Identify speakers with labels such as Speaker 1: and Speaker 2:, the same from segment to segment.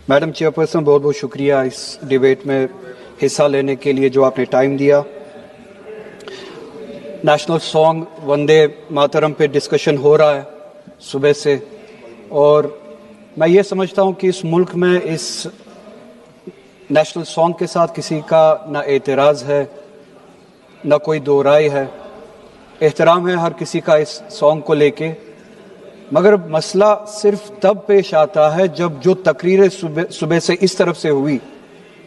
Speaker 1: Madam chairperson, बहुत बहुत शुक्रिया इस डिबेट में हिस्सा लेने के लिए जो आपने टाइम दिया। नेशनल सॉन्ग वंदे मातरम पे डिस्कशन हो रहा है सुबह से, और मैं ये समझता हूँ कि इस मुल्क में इस नेशनल सॉन्ग के साथ किसी का ना एतराज़ है, ना कोई दो राय है। एहतराम है हर किसी का इस सॉन्ग को लेके, मगर मसला सिर्फ तब पेश आता है जब जो तकरीरें सुबह से इस तरफ से हुई,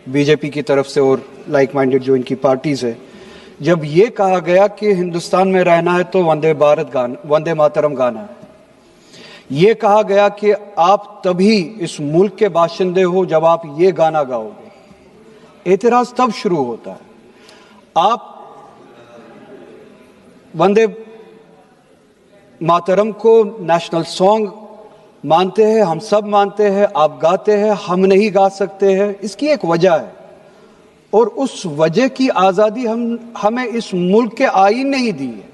Speaker 1: बीजेपी की तरफ से और लाइक माइंडेड जो इनकी पार्टीज है, जब ये कहा गया कि हिंदुस्तान में रहना है तो वंदे मातरम गाना है। ये कहा गया कि आप तभी इस मुल्क के बाशिंदे हो जब आप ये गाना गाओगे। एतराज तब शुरू होता है। आप वंदे मातरम को नेशनल सॉन्ग मानते हैं, हम सब मानते हैं, आप गाते हैं, हम नहीं गा सकते हैं। इसकी एक वजह है, और उस वजह की आजादी हमें इस मुल्क के आईन ने ही दी है।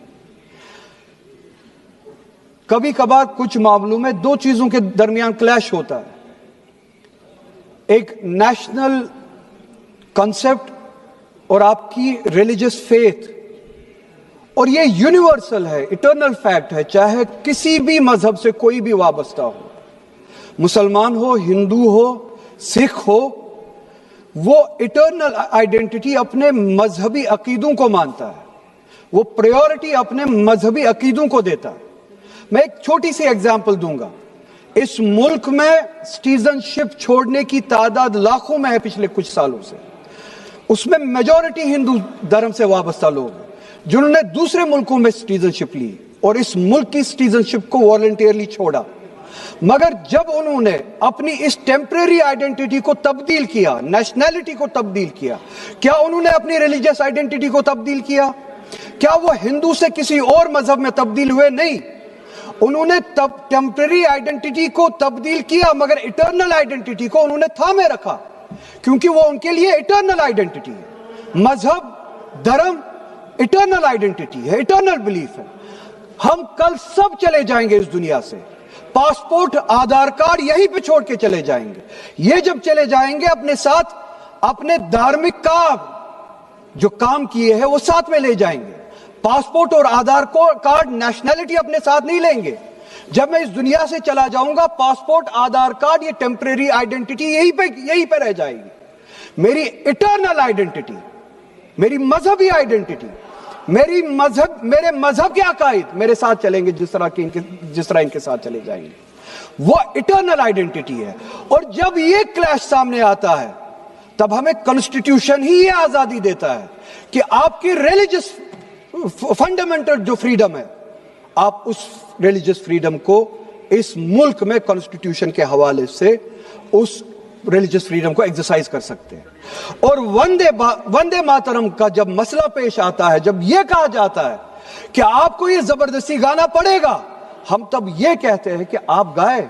Speaker 1: कभी कभार कुछ मामलों में दो चीजों के दरमियान क्लैश होता है, एक नेशनल कॉन्सेप्ट और आपकी रिलीजियस फेथ, और ये यूनिवर्सल है, इटर्नल फैक्ट है, चाहे किसी भी मजहब से कोई भी वाबस्ता हो, मुसलमान हो, हिंदू हो, सिख हो, वो इटर्नल आइडेंटिटी अपने मजहबी अकीदों को मानता है, वो प्रायोरिटी अपने मजहबी अकीदों को देता है। मैं एक छोटी सी एग्जांपल दूंगा। इस मुल्क में सिटीजनशिप छोड़ने की तादाद लाखों में है पिछले कुछ सालों से। उसमें मेजॉरिटी हिंदू धर्म से वाबस्ता लोग हैं जिन्होंने दूसरे मुल्कों में सिटीजनशिप ली और इस मुल्क की सिटीजनशिप को वॉलंटियरली छोड़ा। मगर जब उन्होंने अपनी इस टेम्परेरी आइडेंटिटी को तब्दील किया, नेशनैलिटी को तब्दील किया, क्या उन्होंने अपनी रिलीजियस आइडेंटिटी को तब्दील किया? क्या वो हिंदू से किसी और मजहब में तब्दील हुए? नहीं, उन्होंने तब टेम्परेरी आइडेंटिटी को तब्दील किया, मगर इटर्नल आइडेंटिटी को उन्होंने थामे रखा, क्योंकि वो उनके लिए इटर्नल आइडेंटिटी है। मजहब, धर्म इटर्नल आइडेंटिटी है, इटर्नल बिलीफ है। हम कल सब चले जाएंगे इस दुनिया से, पासपोर्ट, आधार कार्ड यहीं पे छोड़ के चले जाएंगे। ये जब चले जाएंगे, अपने साथ अपने धार्मिक का जो काम किए हैं वो साथ में ले जाएंगे। पासपोर्ट और आधार कार्ड, नेशनैलिटी अपने साथ नहीं लेंगे। जब मैं इस दुनिया से चला जाऊंगा, पासपोर्ट, आधार कार्ड, ये टेम्परेरी आइडेंटिटी यहीं पे रह जाएगी। मेरी इटर्नल आइडेंटिटी, मेरी मजहबी आइडेंटिटी, मेरे मजहब के अकायद मेरे साथ चलेंगे, जिस तरह इनके साथ चले जाएंगे। वो इटर्नल आइडेंटिटी है। और जब ये क्लैश सामने आता है, तब हमें कॉन्स्टिट्यूशन ही ये आजादी देता है कि आपकी रिलीजियस फंडामेंटल जो फ्रीडम है, आप उस रिलीजियस फ्रीडम को इस मुल्क में कॉन्स्टिट्यूशन के हवाले से उस रिलीजियस फ्रीडम को एक्सरसाइज कर सकते हैं। और वंदे मातरम का जब मसला पेश आता है, जब यह कहा जाता है कि आपको यह जबरदस्ती गाना पड़ेगा, हम तब यह कहते हैं कि आप गाए,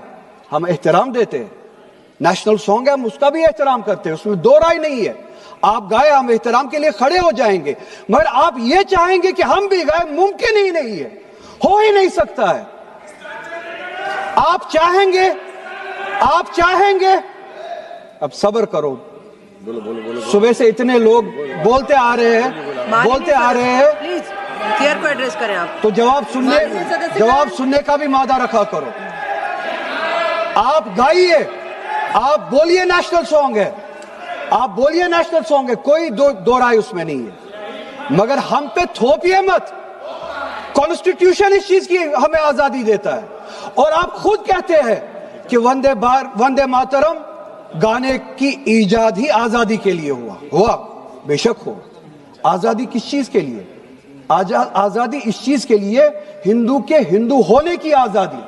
Speaker 1: हम एहतराम देते हैं। नेशनल सॉन्ग है, हम उसका भी एहतराम करते हैं, उसमें दो राय नहीं है। आप गाए, हम एहतराम के लिए खड़े हो जाएंगे, मगर आप यह चाहेंगे कि हम भी गाए, मुमकिन ही नहीं है, हो ही नहीं सकता है। आप चाहेंगे, अब सब्र करो। बोलो। सुबह से इतने लोग बोलते आ रहे हैं।
Speaker 2: प्लीज चेयर को एड्रेस करें आप।
Speaker 1: तो जवाब सुनने का भी मादा रखा करो। आप गाइए, आप बोलिए नेशनल सॉन्ग है, आप बोलिए नेशनल सॉन्ग है, कोई दो राय उसमें नहीं है, मगर हम पे थोपिए मत। कॉन्स्टिट्यूशन इस चीज की हमें आजादी देता है। और आप खुद कहते हैं कि वंदे मातरम गाने की ईजाद ही आजादी के लिए हुआ, बेशक हो। आजादी किस चीज के लिए? आजादी इस चीज के लिए, हिंदू के हिंदू होने की आजादी,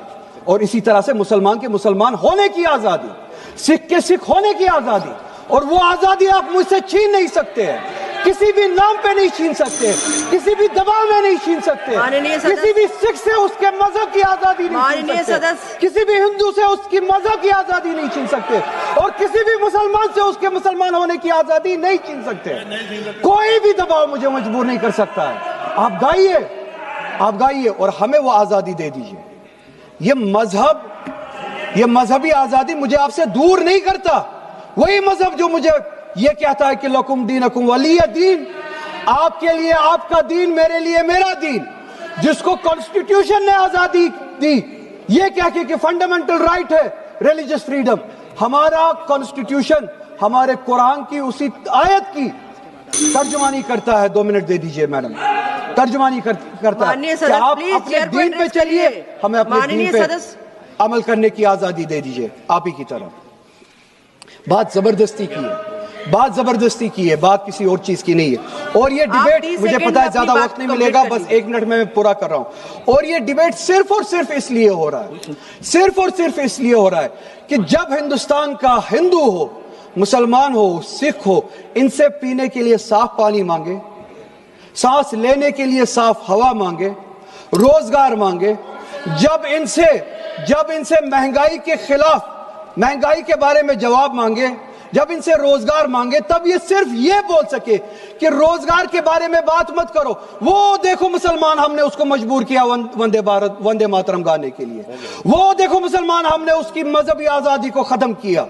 Speaker 1: और इसी तरह से मुसलमान के मुसलमान होने की आजादी, सिख के सिख होने की आजादी। और वो आजादी आप मुझसे छीन नहीं सकते हैं, किसी भी नाम पे नहीं छीन सकते, किसी भी दबाव में नहीं छीन सकते, किसी भी सिख से उसके मजहब की आजादी नहीं छीन सकते, किसी भी हिंदू से उसकी मजहब की आजादी नहीं छीन सकते, और किसी भी मुसलमान से उसके मुसलमान होने की आजादी नहीं छीन सकते। कोई भी दबाव मुझे मजबूर नहीं कर सकता है। आप गाइए और हमें वो आजादी दे दीजिए। ये मजहबी आजादी मुझे आपसे दूर नहीं करता। वही मजहब जो मुझे ये कहता है कि लकुम दीनकुम वलिय दीन, आपके लिए आपका दीन, मेरे लिए मेरा दीन, जिसको कॉन्स्टिट्यूशन ने आजादी दी ये कह के कि फंडामेंटल राइट है रिलीजियस फ्रीडम। हमारा कॉन्स्टिट्यूशन हमारे कुरान की उसी आयत की तर्जुमानी करता है। 2 मिनट दे दीजिए मैडम, तर्जुमानी करता है कि आप अपने दीन पे चलिए, हमें अपने दीन पे अमल करने की आजादी दे दीजिए आप ही की तरह। बात जबरदस्ती की है, बात जबरदस्ती की है, बात किसी और चीज की नहीं है। और ये डिबेट मुझे पता है ज्यादा वक्त नहीं मिलेगा, बस 1 मिनट में मैं पूरा कर रहा हूं। और ये डिबेट सिर्फ और सिर्फ इसलिए हो रहा है, सिर्फ और सिर्फ इसलिए हो रहा है कि जब हिंदुस्तान का हिंदू हो, मुसलमान हो, सिख हो, इनसे पीने के लिए साफ पानी मांगे, सांस लेने के लिए साफ हवा मांगे, रोजगार मांगे, जब इनसे महंगाई के खिलाफ, महंगाई के बारे में जवाब मांगे, जब इनसे रोजगार मांगे, तब ये सिर्फ ये बोल सके कि रोजगार के बारे में बात मत करो। वो देखो मुसलमान, हमने उसको मजबूर किया वंदे भारत वंदे मातरम गाने के लिए। वो देखो मुसलमान, हमने उसकी मजहबी आजादी को खत्म किया।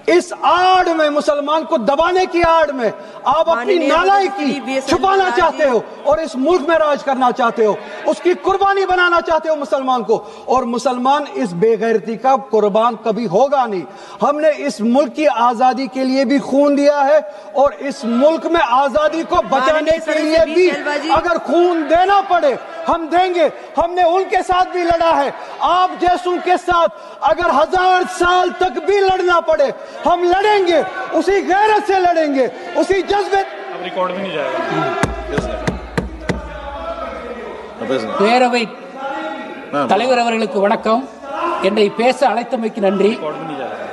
Speaker 1: इस आड़ में, मुसलमान को दबाने की आड़ में आप अपनी नालायकी छुपाना चाहते हो और इस मुल्क में राज करना चाहते हो, उसकी कुर्बानी बनाना चाहते हो मुसलमान को। और मुसलमान इस बेगैरती का कुर्बान कभी होगा नहीं। हमने इस मुल्क की आजादी के लिए भी खून दिया है और इस मुल्क में आजादी को बचाने के लिए भी अगर खून देना पड़े हम देंगे। हमने उनके साथ भी लड़ा है, आप जैसों के साथ अगर 1000 साल तक भी लड़ना पड़े हम लड़ेंगे, उसी गैरत से लड़ेंगे, उसी जज्बे।
Speaker 3: अब रिकॉर्ड भी नहीं जाएगा।
Speaker 4: பேரவை தலைவர் அவர்களுக்கு வணக்கம். என்னை பேச அழைத்தமைக்கு நன்றி.
Speaker 3: रिकॉर्ड भी नहीं जाएगा।